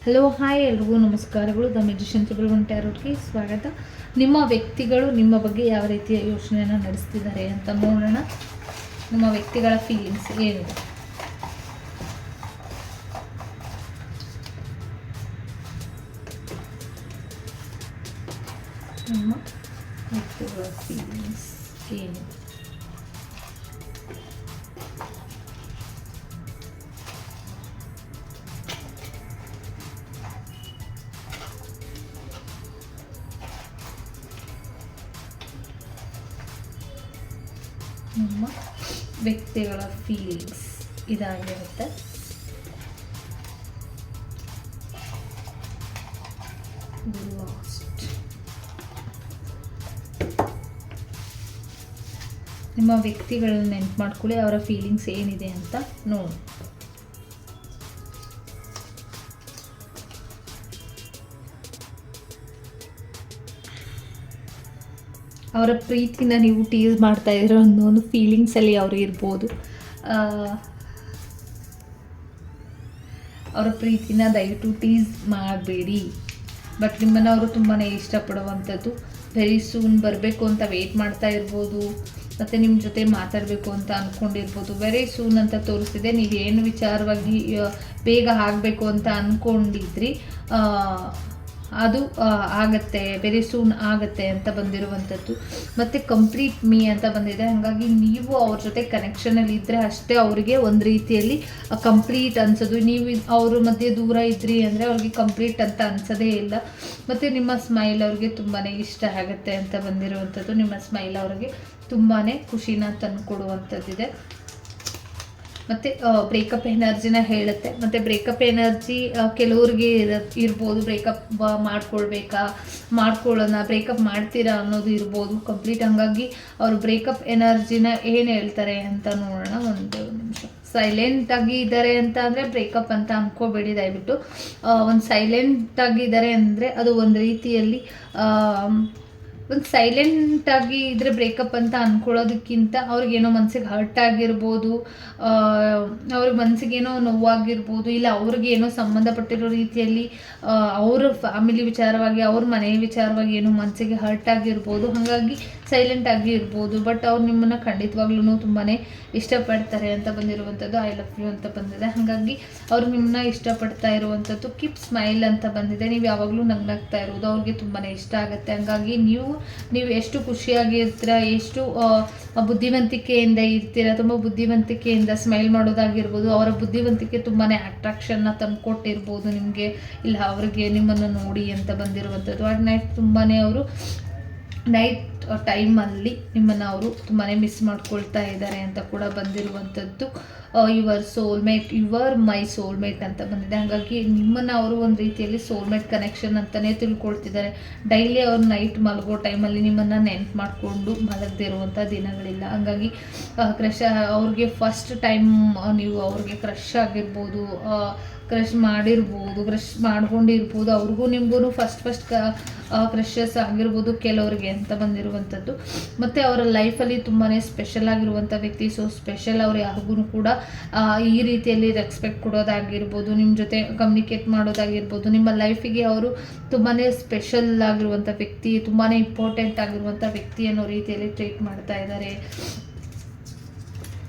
Hello hi ಎಲ್ರಿಗೂ ನಮಸ್ಕಾರಗಳು. The magician triple ಟ್ಯಾರೋಟ್ಗೆ ಸ್ವಾಗತ. ನಿಮ್ಮ ವ್ಯಕ್ತಿಗಳು ನಿಮ್ಮ ಬಗ್ಗೆ ಯಾವ ರೀತಿಯ ಯೋಚನೆಯನ್ನು ನಡೆಸ್ತಿದ್ದಾರೆ ಅಂತ ನೋಡೋಣ. ನಿಮ್ಮ ವ್ಯಕ್ತಿಗಳ ಫೀಲಿಂಗ್ಸ್ ಏನಿದೆ? ನಿಮ್ಮ ವ್ಯಕ್ತಿಗಳ ಫೀಲಿಂಗ್ಸ್ ಏನಿದೆ? ನಿಮ್ಮ ವ್ಯಕ್ತಿಗಳ ಫೀಲಿಂಗ್ಸ್ ಇದಾಗಿರುತ್ತೆ. ನಿಮ್ಮ ವ್ಯಕ್ತಿಗಳನ್ನ ನೆನ್ಪು ಮಾಡ್ಕೊಳ್ಳಿ, ಅವರ ಫೀಲಿಂಗ್ಸ್ ಏನಿದೆ ಅಂತ ನೋಡಿ. ಅವರ ಪ್ರೀತಿನ ನೀವು ಟೀಸ್ ಮಾಡ್ತಾ ಇದ್ದೀರೋ ಅನ್ನೋ ಒಂದು ಫೀಲಿಂಗ್ಸಲ್ಲಿ ಅವರು ಇರ್ಬೋದು. ಅವರ ಪ್ರೀತಿನ ದಯವಿಟ್ಟು ಟೀಸ್ ಮಾಡಬೇಡಿ. ಬಟ್ ನಿಮ್ಮನ್ನು ಅವರು ತುಂಬಾ ಇಷ್ಟಪಡುವಂಥದ್ದು. ವೆರಿ ಸೂನ್ ಬರಬೇಕು ಅಂತ ವೆಯ್ಟ್ ಮಾಡ್ತಾ ಇರ್ಬೋದು, ಮತ್ತು ನಿಮ್ಮ ಜೊತೆ ಮಾತಾಡಬೇಕು ಅಂತ ಅಂದ್ಕೊಂಡಿರ್ಬೋದು. ವೆರಿ ಸೂನ್ ಅಂತ ತೋರಿಸ್ತಿದೆ. ನೀವೇನು ವಿಚಾರವಾಗಿ ಬೇಗ ಆಗಬೇಕು ಅಂತ ಅಂದ್ಕೊಂಡಿದ್ರಿ ಅದು ಆಗತ್ತೆ, ವೆರಿ ಸೂನ್ ಆಗತ್ತೆ ಅಂತ ಬಂದಿರುವಂಥದ್ದು. ಮತ್ತು ಕಂಪ್ಲೀಟ್ ಮೀ ಅಂತ ಬಂದಿದೆ. ಹಾಗಾಗಿ ನೀವು ಅವ್ರ ಜೊತೆ ಕನೆಕ್ಷನಲ್ಲಿ ಇದ್ದರೆ ಅಷ್ಟೇ ಅವರಿಗೆ ಒಂದು ರೀತಿಯಲ್ಲಿ ಕಂಪ್ಲೀಟ್ ಅನ್ಸೋದು. ನೀವು ಅವ್ರ ಮಧ್ಯೆ ದೂರ ಇದ್ರಿ ಅಂದರೆ ಅವ್ರಿಗೆ ಕಂಪ್ಲೀಟ್ ಅಂತ ಅನ್ಸೋದೇ ಇಲ್ಲ. ಮತ್ತು ನಿಮ್ಮ ಸ್ಮೈಲ್ ಅವ್ರಿಗೆ ತುಂಬಾ ಇಷ್ಟ ಆಗುತ್ತೆ ಅಂತ ಬಂದಿರುವಂಥದ್ದು. ನಿಮ್ಮ ಸ್ಮೈಲ್ ಅವ್ರಿಗೆ ತುಂಬಾ ಖುಷಿನ ತಂದುಕೊಡುವಂಥದ್ದಿದೆ. ಮತ್ತು ಬ್ರೇಕಪ್ ಎನರ್ಜಿನ ಹೇಳುತ್ತೆ. ಮತ್ತು ಬ್ರೇಕಪ್ ಎನರ್ಜಿ ಕೆಲವ್ರಿಗೆ ಇರ್ಬೋದು. ಬ್ರೇಕಪ್ ಮಾಡ್ಕೊಳ್ಳೋಣ, ಬ್ರೇಕಪ್ ಮಾಡ್ತೀರಾ ಅನ್ನೋದು ಇರ್ಬೋದು ಕಂಪ್ಲೀಟ್. ಹಂಗಾಗಿ ಅವರು ಬ್ರೇಕಪ್ ಎನರ್ಜಿನ ಏನು ಹೇಳ್ತಾರೆ ಅಂತ ನೋಡೋಣ. ಒಂದು ನಿಮಿಷ. ಸೈಲೆಂಟಾಗಿ ಇದ್ದಾರೆ ಅಂತ ಅಂದರೆ ಬ್ರೇಕಪ್ ಅಂತ ಅಂದ್ಕೋಬೇಡಿ ದಯವಿಟ್ಟು. ಒಂದು ಸೈಲೆಂಟಾಗಿ ಇದ್ದಾರೆ ಅಂದರೆ ಅದು ಒಂದು ರೀತಿಯಲ್ಲಿ ಒಂದು ಸೈಲೆಂಟಾಗಿ ಇದ್ರೆ ಬ್ರೇಕಪ್ ಅಂತ ಅಂದ್ಕೊಳ್ಳೋದಕ್ಕಿಂತ ಅವ್ರಿಗೇನೋ ಮನಸ್ಸಿಗೆ ಹರ್ಟ್ ಆಗಿರ್ಬೋದು, ಅವ್ರಿಗೆ ಮನಸ್ಸಿಗೇನೋ ನೋವಾಗಿರ್ಬೋದು, ಇಲ್ಲ ಅವ್ರಿಗೇನೋ ಸಂಬಂಧಪಟ್ಟಿರೋ ರೀತಿಯಲ್ಲಿ ಅವ್ರ ಫ್ಯಾಮಿಲಿ ವಿಚಾರವಾಗಿ ಅವ್ರ ಮನೆ ವಿಚಾರವಾಗಿ ಏನೋ ಮನಸ್ಸಿಗೆ ಹರ್ಟ್ ಆಗಿರ್ಬೋದು. ಹಾಗಾಗಿ ಸೈಲೆಂಟಾಗಿ ಇರ್ಬೋದು. ಬಟ್ ಅವ್ರು ನಿಮ್ಮನ್ನು ಖಂಡಿತವಾಗ್ಲೂ ತುಂಬಾ ಇಷ್ಟಪಡ್ತಾರೆ ಅಂತ ಬಂದಿರುವಂಥದ್ದು. ಐ ಲವ್ ಯು ಅಂತ ಬಂದಿದೆ. ಹಾಗಾಗಿ ಅವ್ರು ನಿಮ್ಮನ್ನ ಇಷ್ಟಪಡ್ತಾ ಇರುವಂಥದ್ದು. ಕೀಪ್ ಸ್ಮೈಲ್ ಅಂತ ಬಂದಿದೆ. ನೀವು ಯಾವಾಗಲೂ ನಗ್ನಾಗ್ತಾ ಇರೋದು ಅವ್ರಿಗೆ ತುಂಬಾ ಇಷ್ಟ ಆಗುತ್ತೆ. ಹಾಗಾಗಿ ನೀವು ಎಷ್ಟು ಖುಷಿಯಾಗಿ ಇರ್ತೀರ, ಎಷ್ಟು ಬುದ್ಧಿವಂತಿಕೆಯಿಂದ ಇರ್ತೀರ, ತುಂಬ ಬುದ್ಧಿವಂತಿಕೆಯಿಂದ ಸ್ಮೈಲ್ ಮಾಡೋದಾಗಿರ್ಬೋದು. ಅವರ ಬುದ್ಧಿವಂತಿಕೆ ತುಂಬಾ ಅಟ್ರಾಕ್ಷನ್ನ ತಂದುಕೊಟ್ಟಿರ್ಬೋದು ನಿಮಗೆ, ಇಲ್ಲ ಅವ್ರಿಗೆ ನಿಮ್ಮನ್ನು ನೋಡಿ ಅಂತ ಬಂದಿರುವಂಥದ್ದು. ಅಟ್ ನೈಟ್ ತುಂಬಾ ಅವರು ನೈಟ್ ಟೈಮಲ್ಲಿ ನಿಮ್ಮನ್ನು ಅವರು ತುಂಬಾ ಮಿಸ್ ಮಾಡ್ಕೊಳ್ತಾ ಇದ್ದಾರೆ ಅಂತ ಕೂಡ ಬಂದಿರುವಂಥದ್ದು. Your soulmate, your my soulmate ಅಂತ ಬಂದಿದೆ. ಹಾಗಾಗಿ ನಿಮ್ಮನ್ನು ಅವರು ಒಂದು ರೀತಿಯಲ್ಲಿ ಸೋಲ್ಮೇಟ್ ಕನೆಕ್ಷನ್ ಅಂತಲೇ ತಿಳ್ಕೊಳ್ತಿದ್ದಾರೆ. ಡೈಲಿ ಅವ್ರು ನೈಟ್ ಮಲಗೋ ಟೈಮಲ್ಲಿ ನಿಮ್ಮನ್ನು ನೆನ್ಪು ಮಾಡಿಕೊಂಡು ಮಲಗದೇ ಇರುವಂಥ ದಿನಗಳಿಲ್ಲ. ಹಾಗಾಗಿ ಕ್ರಶ್ ಅವ್ರಿಗೆ ಫಸ್ಟ್ ಟೈಮ್ ನೀವು ಅವ್ರಿಗೆ ಕ್ರಶ್ ಆಗಿರ್ಬೋದು, ಕ್ರಶ್ ಮಾಡಿರ್ಬೋದು, ಕ್ರಶ್ ಮಾಡ್ಕೊಂಡಿರ್ಬೋದು. ಅವ್ರಿಗೂ ನಿಮಗೂ ಫಸ್ಟ್ ಕ್ರಷಸ್ ಆಗಿರ್ಬೋದು ಕೆಲವರಿಗೆ ಅಂತ ಬಂದಿರುವಂಥದ್ದು. ಮತ್ತು ಅವರ ಲೈಫಲ್ಲಿ ತುಂಬಾ ಸ್ಪೆಷಲ್ ಆಗಿರುವಂಥ ವ್ಯಕ್ತಿ. ಸೊ ಸ್ಪೆಷಲ್ ಅವ್ರು ಯಾರಿಗೂ ಕೂಡ ಈ ರೀತಿಯಲ್ಲಿ ರೆಸ್ಪೆಕ್ಟ್ ಕೊಡೋದಾಗಿರ್ಬೋದು, ನಿಮ್ಮ ಜೊತೆ ಕಮ್ಯುನಿಕೇಟ್ ಮಾಡೋದಾಗಿರ್ಬೋದು. ನಿಮ್ಮ ಲೈಫಿಗೆ ಅವರು ತುಂಬಾ ಸ್ಪೆಷಲ್ ಆಗಿರುವಂಥ ವ್ಯಕ್ತಿ, ತುಂಬಾ ಇಂಪಾರ್ಟೆಂಟ್ ಆಗಿರುವಂಥ ವ್ಯಕ್ತಿ ಅನ್ನೋ ರೀತಿಯಲ್ಲಿ ಟ್ರೀಟ್ ಮಾಡ್ತಾ ಇದ್ದಾರೆ.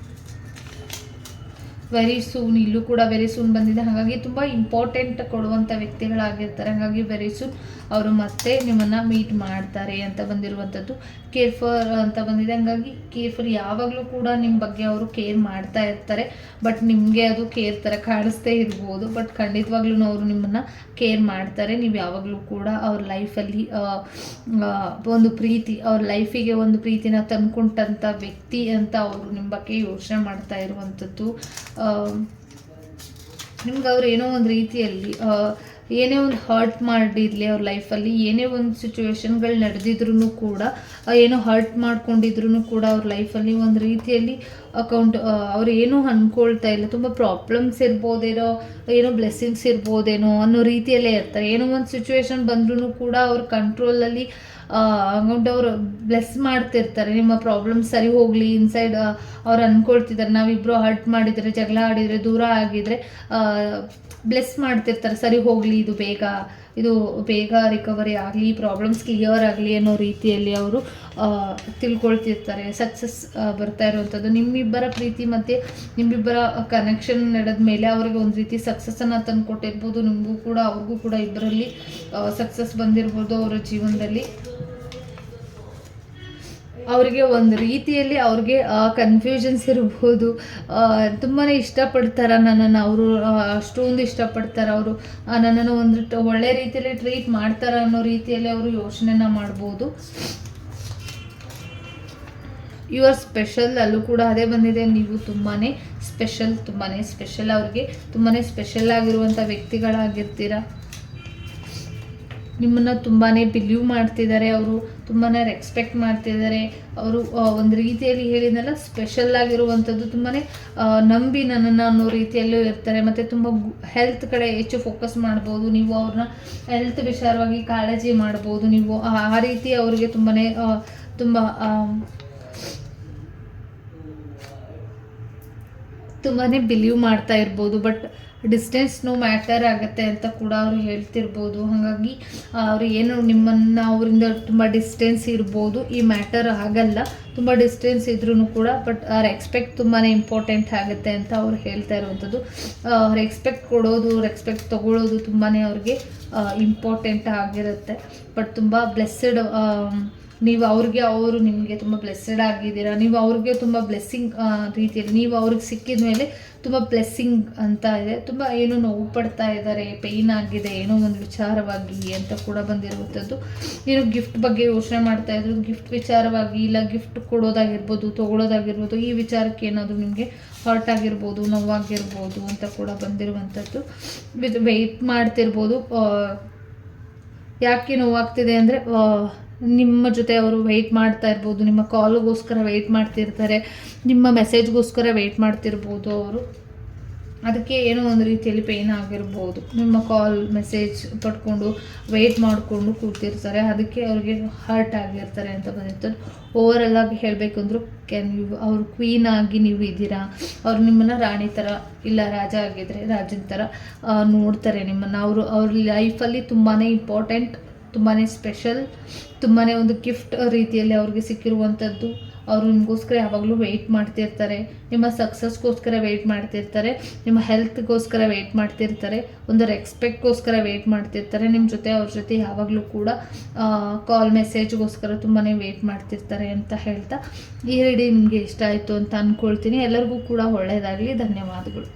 ವೆರಿ ಸೂನ್, ಇಲ್ಲೂ ಕೂಡ ವೆರಿ ಸೂನ್ ಬಂದಿದೆ. ಹಾಗಾಗಿ ತುಂಬ ಇಂಪಾರ್ಟೆಂಟ್ ಕೊಡುವಂಥ ವ್ಯಕ್ತಿಗಳಾಗಿರ್ತಾರೆ. ಹಾಗಾಗಿ ವೆರಿ ಸೂನ್ ಅವರು ಮತ್ತೆ ನಿಮ್ಮನ್ನು ಮೀಟ್ ಮಾಡ್ತಾರೆ ಅಂತ ಬಂದಿರುವಂಥದ್ದು. ಕೇರ್ಫರ್ ಅಂತ ಬಂದಿದೆ. ಹಾಗಾಗಿ ಕೇರ್ಫರ್ ಯಾವಾಗಲೂ ಕೂಡ ನಿಮ್ಮ ಬಗ್ಗೆ ಅವರು ಕೇರ್ ಮಾಡ್ತಾ ಇರ್ತಾರೆ. ಬಟ್ ನಿಮಗೆ ಅದು ಕೇರ್ ಥರ ಕಾಣಿಸ್ತೇ ಇರ್ಬೋದು. ಬಟ್ ಖಂಡಿತವಾಗ್ಲೂ ಅವರು ನಿಮ್ಮನ್ನು ಕೇರ್ ಮಾಡ್ತಾರೆ. ನೀವು ಯಾವಾಗಲೂ ಕೂಡ ಅವ್ರ ಲೈಫಲ್ಲಿ ಒಂದು ಪ್ರೀತಿ, ಅವ್ರ ಲೈಫಿಗೆ ಒಂದು ಪ್ರೀತಿನ ತಂದ್ಕೊಂಡಂಥ ವ್ಯಕ್ತಿ ಅಂತ ಅವರು ನಿಮ್ಮ ಬಗ್ಗೆ ಯೋಚನೆ ಮಾಡ್ತಾ ಇರುವಂಥದ್ದು. ನಿಮ್ಗೆ ಅವ್ರು ಏನೋ ಒಂದು ರೀತಿಯಲ್ಲಿ ಏನೇ ಒಂದು ಹರ್ಟ್ ಮಾಡಿರಲಿ ಅವ್ರ ಲೈಫಲ್ಲಿ, ಏನೇ ಒಂದು ಸಿಚುವೇಶನ್ಗಳು ನಡೆದಿದ್ರೂ ಕೂಡ, ಏನೋ ಹರ್ಟ್ ಮಾಡ್ಕೊಂಡಿದ್ರು ಕೂಡ ಅವ್ರ ಲೈಫಲ್ಲಿ ಒಂದು ರೀತಿಯಲ್ಲಿ ಅವ್ರು ಏನೂ ಅಂದ್ಕೊಳ್ತಾ ಇಲ್ಲ. ತುಂಬ ಪ್ರಾಬ್ಲಮ್ಸ್ ಇರ್ಬೋದೇನೋ, ಏನೋ ಬ್ಲೆಸ್ಸಿಂಗ್ಸ್ ಇರ್ಬೋದೇನೋ ಅನ್ನೋ ರೀತಿಯಲ್ಲೇ ಇರ್ತಾರೆ. ಏನೋ ಒಂದು ಸಿಚುವೇಶನ್ ಬಂದ್ರೂ ಕೂಡ ಅವ್ರ ಕಂಟ್ರೋಲಲ್ಲಿ ಅವರು ಬ್ಲೆಸ್ ಮಾಡ್ತಿರ್ತಾರೆ. ನಿಮ್ಮ ಪ್ರಾಬ್ಲಮ್ ಸರಿ ಹೋಗಲಿ ಇನ್ಸೈಡ್ ಅವ್ರು ಅಂದ್ಕೊಳ್ತಿದ್ದಾರೆ. ನಾವಿಬ್ಬರು ಹರ್ಟ್ ಮಾಡಿದರೆ, ಜಗಳ ಆಡಿದರೆ, ದೂರ ಆಗಿದರೆ ಬ್ಲೆಸ್ ಮಾಡ್ತಿರ್ತಾರೆ, ಸರಿ ಹೋಗಲಿ, ಇದು ಬೇಗ ರಿಕವರಿ ಆಗಲಿ, ಪ್ರಾಬ್ಲಮ್ಸ್ ಕ್ಲಿಯರ್ ಆಗಲಿ ಅನ್ನೋ ರೀತಿಯಲ್ಲಿ ಅವರು ತಿಳ್ಕೊಳ್ತಿರ್ತಾರೆ. ಸಕ್ಸಸ್ ಬರ್ತಾ ಇರುವಂಥದ್ದು ನಿಮ್ಮಿಬ್ಬರ ಪ್ರೀತಿ ಮತ್ತು ನಿಮ್ಮಿಬ್ಬರ ಕನೆಕ್ಷನ್ ನಡೆದ ಮೇಲೆ ಅವರಿಗೆ ಒಂದು ರೀತಿ ಸಕ್ಸಸ್ಸನ್ನು ತಂದು ಕೊಟ್ಟಿರ್ಬೋದು. ನಿಮಗೂ ಕೂಡ ಅವ್ರಿಗೂ ಕೂಡ ಇಬ್ಬರಲ್ಲಿ ಸಕ್ಸಸ್ ಬಂದಿರ್ಬೋದು ಅವರ ಜೀವನದಲ್ಲಿ. ಅವ್ರಿಗೆ ಒಂದು ರೀತಿಯಲ್ಲಿ ಅವ್ರಿಗೆ ಕನ್ಫ್ಯೂಷನ್ಸ್ ಇರ್ಬೋದು. ತುಂಬಾ ಇಷ್ಟಪಡ್ತಾರೆ ನನ್ನನ್ನು, ಅವರು ಅಷ್ಟೊಂದು ಇಷ್ಟಪಡ್ತಾರೆ. ಅವರು ನನ್ನನ್ನು ಒಂದು ಒಳ್ಳೆ ರೀತಿಯಲ್ಲಿ ಟ್ರೀಟ್ ಮಾಡ್ತಾರೆ ಅನ್ನೋ ರೀತಿಯಲ್ಲಿ ಅವರು ಯೋಚನೆನ ಮಾಡ್ಬೋದು. ಯು ಆರ್ ಸ್ಪೆಷಲ್, ಅಲ್ಲೂ ಕೂಡ ಅದೇ ಬಂದಿದೆ. ನೀವು ತುಂಬಾ ಸ್ಪೆಷಲ್ ಅವ್ರಿಗೆ ತುಂಬಾ ಸ್ಪೆಷಲ್ ಆಗಿರುವಂಥ ವ್ಯಕ್ತಿಗಳಾಗಿರ್ತೀರ. ನಿಮ್ಮನ್ನು ತುಂಬಾ ಬಿಲೀವ್ ಮಾಡ್ತಿದ್ದಾರೆ, ಅವರು ತುಂಬಾ ರೆಸ್ಪೆಕ್ಟ್ ಮಾಡ್ತಿದ್ದಾರೆ. ಅವರು ಒಂದು ರೀತಿಯಲ್ಲಿ ಹೇಳಿದ್ನಲ್ಲ, ಸ್ಪೆಷಲ್ ಆಗಿರುವಂಥದ್ದು, ತುಂಬಾ ನಂಬಿ ನನ್ನನ್ನು ಅನ್ನೋ ರೀತಿಯಲ್ಲೂ ಇರ್ತಾರೆ. ಮತ್ತು ತುಂಬ ಹೆಲ್ತ್ ಕಡೆ ಹೆಚ್ಚು ಫೋಕಸ್ ಮಾಡ್ಬೋದು. ನೀವು ಅವ್ರನ್ನ ಹೆಲ್ತ್ ವಿಚಾರವಾಗಿ ಕಾಳಜಿ ಮಾಡ್ಬೋದು. ನೀವು ಆ ರೀತಿ ಅವರಿಗೆ ತುಂಬಾ ಬಿಲೀವ್ ಮಾಡ್ತಾ ಇರ್ಬೋದು. ಬಟ್ ಡಿಸ್ಟೆನ್ಸ್ ನೋ ಮ್ಯಾಟರ್ ಆಗುತ್ತೆ ಅಂತ ಕೂಡ ಅವರು ಹೇಳ್ತಿರ್ಬೋದು. ಹಾಗಾಗಿ ಅವರು ಏನು ನಿಮ್ಮನ್ನು ಅವರಿಂದ ತುಂಬ ಡಿಸ್ಟೆನ್ಸ್ ಇರ್ಬೋದು, ಈ ಮ್ಯಾಟರ್ ಆಗಲ್ಲ. ತುಂಬ ಡಿಸ್ಟೆನ್ಸ್ ಇದ್ರೂ ಕೂಡ ಬಟ್ ರೆಸ್ಪೆಕ್ಟ್ ತುಂಬಾ ಇಂಪಾರ್ಟೆಂಟ್ ಆಗುತ್ತೆ ಅಂತ ಅವ್ರು ಹೇಳ್ತಾ ಇರುವಂಥದ್ದು. ರೆಸ್ಪೆಕ್ಟ್ ಕೊಡೋದು, ರೆಸ್ಪೆಕ್ಟ್ ತೊಗೊಳ್ಳೋದು ತುಂಬಾ ಅವ್ರಿಗೆ ಇಂಪಾರ್ಟೆಂಟ್ ಆಗಿರುತ್ತೆ. ಬಟ್ ತುಂಬ ಬ್ಲೆಸ್ಸಡ್, ನೀವು ಅವರು ನಿಮಗೆ ತುಂಬ ಬ್ಲೆಸ್ಸಡ್ ಆಗಿದ್ದೀರಾ. ನೀವು ಅವ್ರಿಗೆ ತುಂಬ ಬ್ಲೆಸ್ಸಿಂಗ್ ರೀತಿಯಲ್ಲಿ ನೀವು ಅವ್ರಿಗೆ ಸಿಕ್ಕಿದ ಮೇಲೆ ತುಂಬ ಬ್ಲೆಸ್ಸಿಂಗ್ ಅಂತ ಇದೆ. ತುಂಬ ಏನೋ ನೋವು ಪಡ್ತಾ ಇದ್ದಾರೆ, ಪೇಯ್ನ್ ಆಗಿದೆ ಏನೋ ಒಂದು ವಿಚಾರವಾಗಿ ಅಂತ ಕೂಡ ಬಂದಿರುವಂಥದ್ದು. ಏನೋ ಗಿಫ್ಟ್ ಬಗ್ಗೆ ಯೋಚನೆ ಮಾಡ್ತಾಯಿದ್ರು, ಗಿಫ್ಟ್ ವಿಚಾರವಾಗಿ, ಇಲ್ಲ ಗಿಫ್ಟ್ ಕೊಡೋದಾಗಿರ್ಬೋದು, ತೊಗೊಳೋದಾಗಿರ್ಬೋದು, ಈ ವಿಚಾರಕ್ಕೆ ಏನಾದರೂ ನಿಮಗೆ ಹರ್ಟ್ ಆಗಿರ್ಬೋದು, ನೋವಾಗಿರ್ಬೋದು ಅಂತ ಕೂಡ ಬಂದಿರುವಂಥದ್ದು. ವೆಯ್ಟ್ ಮಾಡ್ತಿರ್ಬೋದು. ಯಾಕೆ ನೋವಾಗ್ತಿದೆ ಅಂದರೆ ನಿಮ್ಮ ಜೊತೆ ಅವರು ವೆಯ್ಟ್ ಮಾಡ್ತಾ ಇರ್ಬೋದು, ನಿಮ್ಮ ಕಾಲ್ಗೋಸ್ಕರ ವೆಯ್ಟ್ ಮಾಡ್ತಿರ್ತಾರೆ, ನಿಮ್ಮ ಮೆಸೇಜ್ಗೋಸ್ಕರ ವೆಯ್ಟ್ ಮಾಡ್ತಿರ್ಬೋದು ಅವರು. ಅದಕ್ಕೆ ಏನೋ ಒಂದು ರೀತಿಯಲ್ಲಿ ಪೇಯ್ನ್ ಆಗಿರ್ಬೋದು. ನಿಮ್ಮ ಕಾಲ್ ಮೆಸೇಜ್ ಪಡ್ಕೊಂಡು ವೆಯ್ಟ್ ಮಾಡಿಕೊಂಡು ಕೂತಿರ್ತಾರೆ, ಅದಕ್ಕೆ ಅವ್ರಿಗೆ ಹರ್ಟ್ ಆಗಿರ್ತಾರೆ ಅಂತ ಬಂದಿರ್ತಾರೆ. ಓವರಲ್ ಆಗಿ ಹೇಳಬೇಕಂದ್ರೂ ಅವರು ಕ್ವೀನ್ ಆಗಿ ನೀವು ಇದ್ದೀರಾ. ಅವ್ರು ನಿಮ್ಮನ್ನು ರಾಣಿ ಥರ ಇಲ್ಲ ರಾಜ ಆಗಿದ್ರೆ ರಾಜನ ಥರ ನೋಡ್ತಾರೆ ನಿಮ್ಮನ್ನು. ಅವ್ರ ಲೈಫಲ್ಲಿ ತುಂಬಾ ಇಂಪಾರ್ಟೆಂಟ್, ತುಂಬಾ ಸ್ಪೆಷಲ್, ತುಂಬಾ ಒಂದು ಗಿಫ್ಟ್ ರೀತಿಯಲ್ಲಿ ಅವ್ರಿಗೆ ಸಿಕ್ಕಿರುವಂಥದ್ದು. ಅವರು ನಿಮಗೋಸ್ಕರ ಯಾವಾಗಲೂ ವೆಯ್ಟ್ ಮಾಡ್ತಿರ್ತಾರೆ, ನಿಮ್ಮ ಸಕ್ಸಸ್ಗೋಸ್ಕರ ವೆಯ್ಟ್ ಮಾಡ್ತಿರ್ತಾರೆ, ನಿಮ್ಮ ಹೆಲ್ತ್ಗೋಸ್ಕರ ವೆಯ್ಟ್ ಮಾಡ್ತಿರ್ತಾರೆ, ಒಂದು ರೆಸ್ಪೆಕ್ಟ್ಗೋಸ್ಕರ ವೆಯ್ಟ್ ಮಾಡ್ತಿರ್ತಾರೆ. ನಿಮ್ಮ ಜೊತೆ ಅವ್ರ ಜೊತೆ ಯಾವಾಗಲೂ ಕೂಡ ಕಾಲ್ ಮೆಸೇಜ್ಗೋಸ್ಕರ ತುಂಬಾ ವೆಯ್ಟ್ ಮಾಡ್ತಿರ್ತಾರೆ ಅಂತ ಹೇಳ್ತಾ ಈ ರೀಡಿಂಗ್ ನಿಮಗೆ ಇಷ್ಟ ಆಯಿತು ಅಂತ ಅಂದ್ಕೊಳ್ತೀನಿ. ಎಲ್ಲರಿಗೂ ಕೂಡ ಒಳ್ಳೆಯದಾಗಲಿ. ಧನ್ಯವಾದಗಳು.